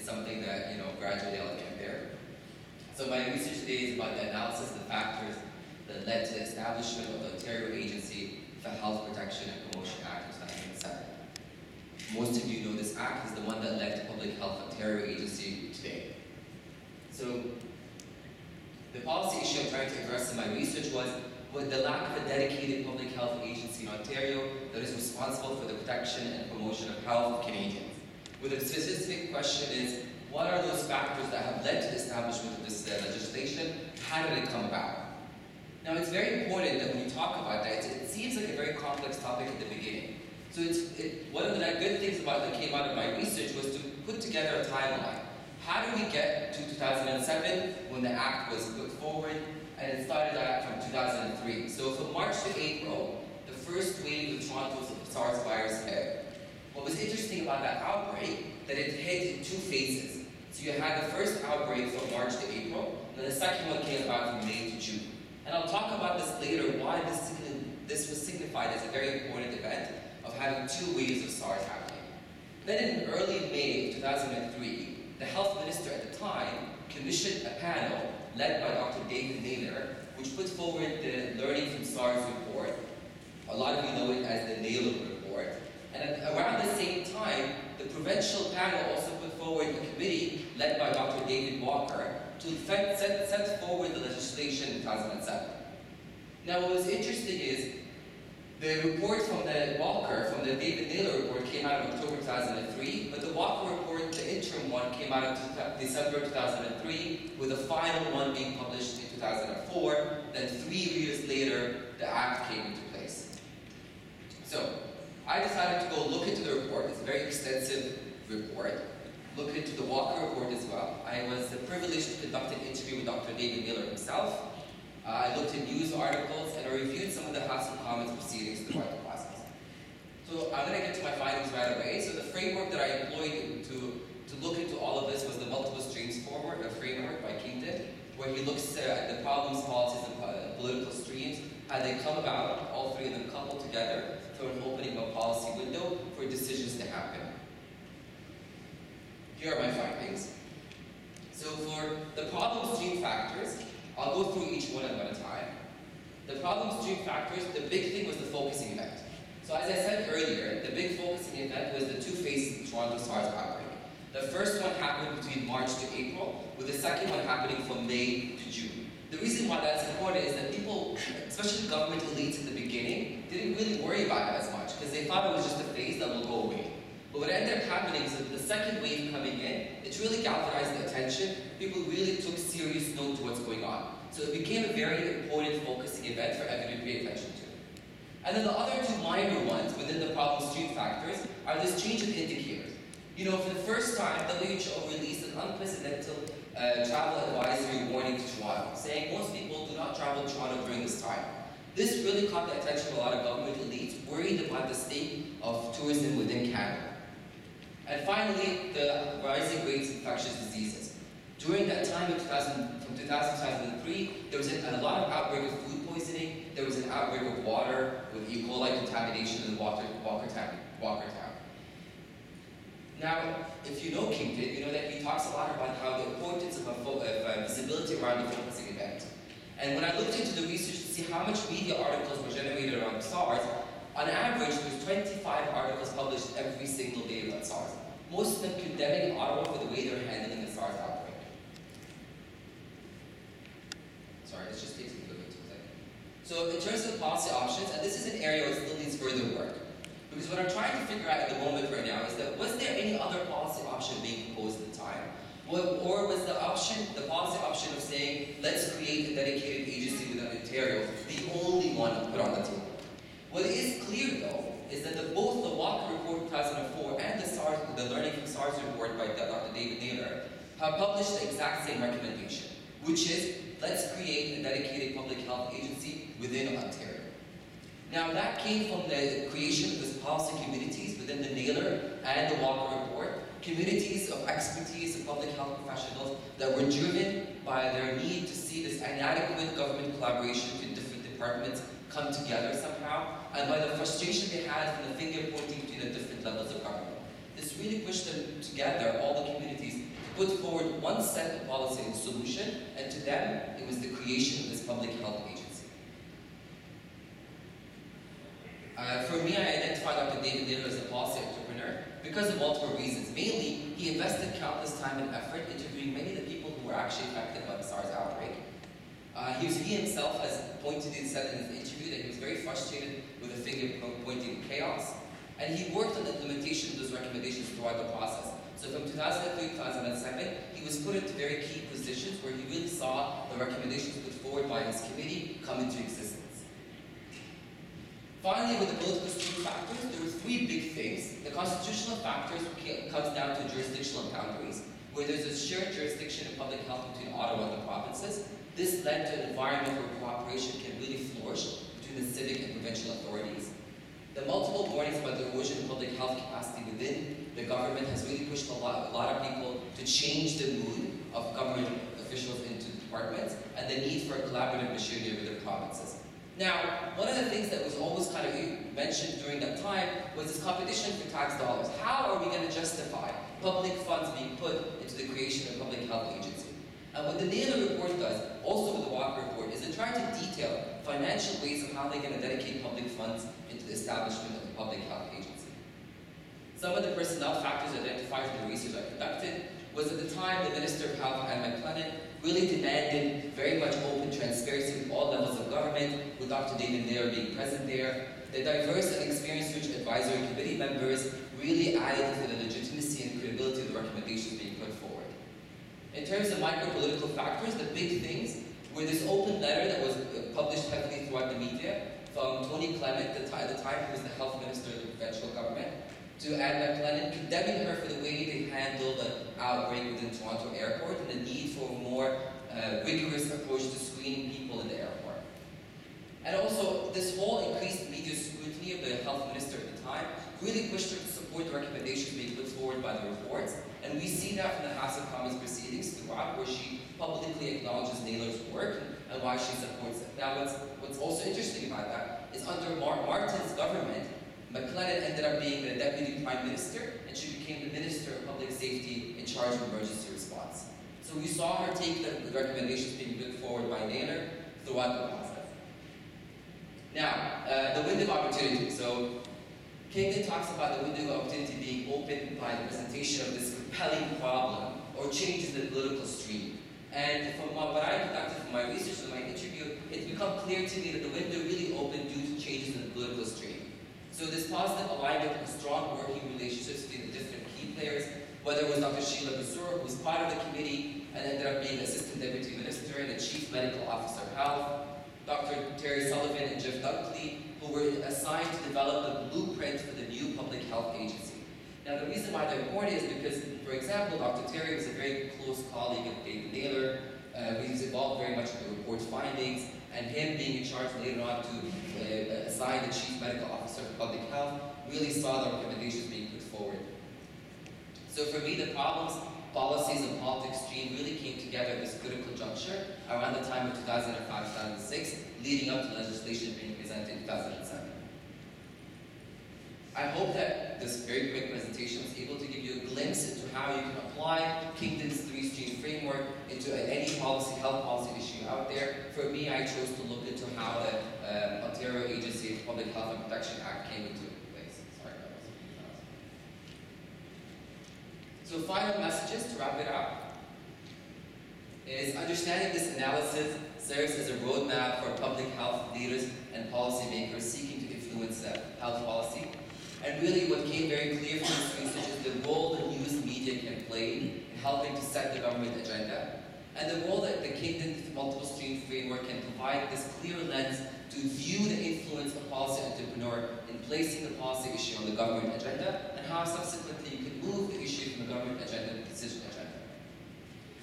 something that, gradually I'll get there. So my research today is about the analysis of the factors that led to the establishment of the Ontario Agency for Health Protection and Promotion Act of 1907. Most of you know this act is the one that led to Public Health Ontario Agency today. So the policy issue I'm trying to address in my research was the lack of a dedicated public health agency in Ontario that is responsible for the protection and promotion of health of Canadians. With a specific question is, what are those factors that have led to the establishment of this legislation? How did it come about? Now, it's very important that when you talk about that, it seems like a very complex topic at the beginning. So one of the good things that came out of my research was to put together a timeline. How did we get to 2007 when the act was put forward? And it started out from 2003. So from March to April, the first wave of Toronto's SARS virus hit. What was interesting about that outbreak, that it hit in two phases. So you had the first outbreak from March to April, and then the second one came about from May to June. And I'll talk about this later, why this was signified as a very important event of having two waves of SARS happening. Then in early May of 2003, the health minister at the time commissioned a panel led by Dr. David Naylor, which put forward the Learning from SARS report. A lot of you know it as the Naylor report. And around the same time, the provincial panel also put forward a committee led by Dr. David Walker to set forward the legislation in 2007. Now, what was interesting is the report from the David Naylor report came out in October 2003, but the Walker report, the interim one, came out in December 2003, with the final one being published in 2004. Then 3 years later, the Act came into place. So, I decided to go look into the report. It's a very extensive report. Look into the Walker report as well. I was privileged to conduct an interview with Dr. David Naylor himself. I looked at news articles, and I reviewed some of the House of Commons proceedings throughout the process. So I'm going to get to my findings right away. So the framework that I employed to look into all of this was the multiple streams framework by Kingdon, where he looks at the problems, policies, and political streams, how they come about, all three of them coupled together through an opening of a policy window for decisions to happen. Here are my findings. So for the problem stream factors, I'll go through each one at a time. The problem stream factors, the big thing was the focusing event. So as I said earlier, the big focusing event was the two phases of Toronto SARS outbreak. The first one happened between March to April, with the second one happening from May to June. The reason why that's important is that people, especially government elites in the beginning, didn't really worry about it as much, because they thought it was just a phase that will go away. But what ended up happening is that the second wave coming in, it really galvanized the attention. People really took serious note to what's going on. So it became a very important focusing event for everyone to pay attention to. And then the other two minor ones within the problem stream factors are this change of indicators. For the first time, WHO released an unprecedented travel advisory warning to Toronto, saying most people do not travel to Toronto during this time. This really caught the attention of a lot of government elites worried about the state of tourism within Canada. And finally, the rising rates of infectious diseases. During that time from 2000 to 2003, there was a lot of outbreak of food poisoning. There was an outbreak of water with E. coli contamination in the Walker Town. Now, if you know Kingdon, you know that he talks a lot about how the importance of visibility around the focusing event. And when I looked into the research to see how much media articles were generated around SARS, on average, there's 25 articles published every single day about SARS. Most of them condemning Ottawa for the way they're handling the SARS outbreak. Sorry, this just takes me a little bit too quick. So in terms of policy options, and this is an area where it still needs further work, because what I'm trying to figure out at the moment right now is that was there any other policy option being proposed at the time? Or was the policy option of saying, let's create a dedicated agency within Ontario, the only one put on the table? What is clear, though, is that both the Walker Report 2004 and the Learning from SARS report by Dr. David Naylor have published the exact same recommendation, which is, let's create a dedicated public health agency within Ontario. Now, that came from the creation of this policy communities within the Naylor and the Walker Report, communities of expertise and public health professionals that were driven by their need to see this inadequate government collaboration between different departments come together somehow, and by the frustration they had from the finger pointing between the different levels of government. This really pushed them together, all the communities, put forward one set of policy and solution, and to them, it was the creation of this public health agency. For me, I identified Dr. David Naylor as a policy entrepreneur because of multiple reasons. Mainly, he invested countless time and effort interviewing many of the people who were actually affected by the SARS outbreak. He himself has said in his interview that he was very frustrated with the finger pointing chaos, and he worked on the implementation of those recommendations throughout the process. So from 2003 to 2007, he was put into very key positions where he really saw the recommendations put forward by his committee come into existence. Finally, with the political stream factors, there were three big things. The constitutional factors comes down to jurisdictional boundaries, where there's a shared jurisdiction in public health between Ottawa and the provinces. This led to an environment where cooperation can really flourish between the civic and provincial authorities. The multiple warnings about the erosion of public health capacity within the government has really pushed a lot of people to change the mood of government officials into departments, and the need for a collaborative machinery with the provinces. Now, one of the things that was always kind of mentioned during that time was this competition for tax dollars. How are we going to justify public funds being put into the creation of a public health agency? And what the Naylor report does, also with the Walker report, is it tries to detail financial ways of how they're going to dedicate public funds into the establishment of the public health agency. Some of the personnel factors identified in the research I conducted was at the time the Minister of Health, Ahmad Firas, really demanded very much open transparency with all levels of government, with Dr. David Naylor being present there. The diverse and experienced advisory committee members really added to the legitimacy and credibility of the recommendations being put forward. In terms of micro-political factors, the big things were this open letter that was published heavily throughout the media from Tony Clement, at the time who was the health minister of the provincial government, to Ahmad Firas, condemning her for the way they handled the outbreak within Toronto Airport and the need for a more rigorous approach to screening people in the airport. And also, this whole increased media scrutiny of the health minister at the time really pushed her to support the recommendations being put forward by the reports, and we see that from the House of Commons proceedings throughout, where she publicly acknowledges Naylor's work and why she supports it. Now, what's also interesting about that is under Martin's government, McLennan ended up being the Deputy Prime Minister, and she became the Minister of Public Safety in charge of emergency response. So we saw her take the recommendations being put forward by Naylor throughout the process. Now, the window of opportunity. So Kingdon talks about the window of opportunity being opened by the presentation of this compelling problem or changes in the political stream. And from what I conducted from my research and my interview, it's become clear to me that the window really opened due to changes in the political stream. So this positive alignment and strong working relationships between the different key players, whether it was Dr. Sheila Basura, who was part of the committee and ended up being Assistant Deputy Minister and the Chief Medical Officer of Health, Dr. Terry Sullivan and Jeff Dunkley, who were assigned to develop the blueprint for the new public health agency. Now, the reason why they're important is because, for example, Dr. Terry was a very close colleague of David Naylor. He was involved very much in the report's findings, and him being in charge later on to assign the Chief Medical Officer of Public Health really saw the recommendations being put forward. So for me, the problems, policies, and politics stream really came together at this critical juncture around the time of 2005-2006, leading up to legislation being presented in 2007. I hope that this very quick presentation was able to give you a glimpse into how you can apply Kingdon's three-stream framework into any policy, health policy issue out there. For me, I chose to look into how the Ontario Agency of Public Health and Protection Act came into place. Sorry, so final messages to wrap it up is understanding this analysis serves as a roadmap for public health leaders and policymakers seeking to influence health policy. And really what came very clear from this research is the role the news media can play in helping to set the government agenda, and the role that the Kingdon multiple stream framework can provide this clear lens to view the influence of policy entrepreneur in placing the policy issue on the government agenda, and how subsequently you can move the issue from the government agenda to the decision agenda.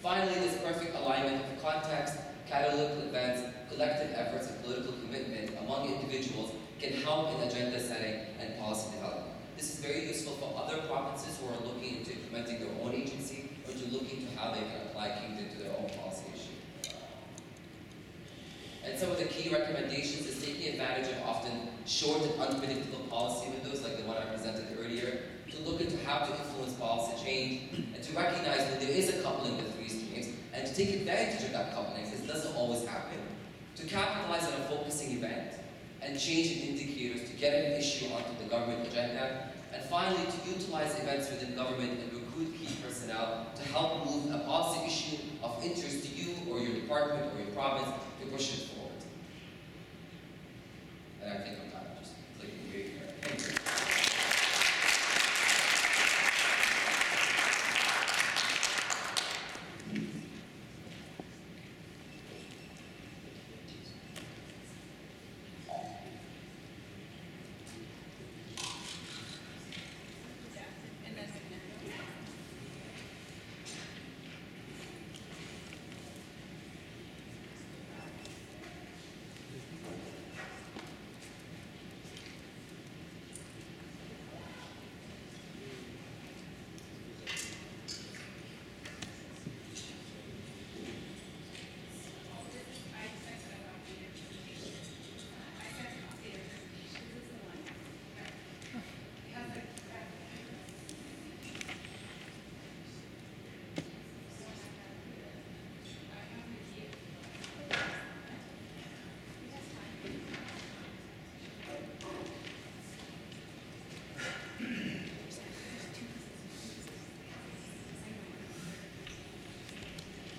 Finally, this perfect alignment of the context, catalytic events, collective efforts, and political commitment among individuals can help in agenda setting and policy development. This is very useful for other provinces who are looking into implementing their own agency or to look into how they can apply Kingdon to their own policy issue. And some of the key recommendations is taking advantage of often short and unpredictable policy windows like the one I presented earlier, to look into how to influence policy change, and to recognize that there is a coupling with three streams, and to take advantage of that coupling, because it doesn't always happen, to capitalize on a focusing event, and change in indicators to get an issue onto the government agenda, and finally to utilize events within government and recruit key personnel to help move a policy issue of interest to you or your department or your province to push it forward.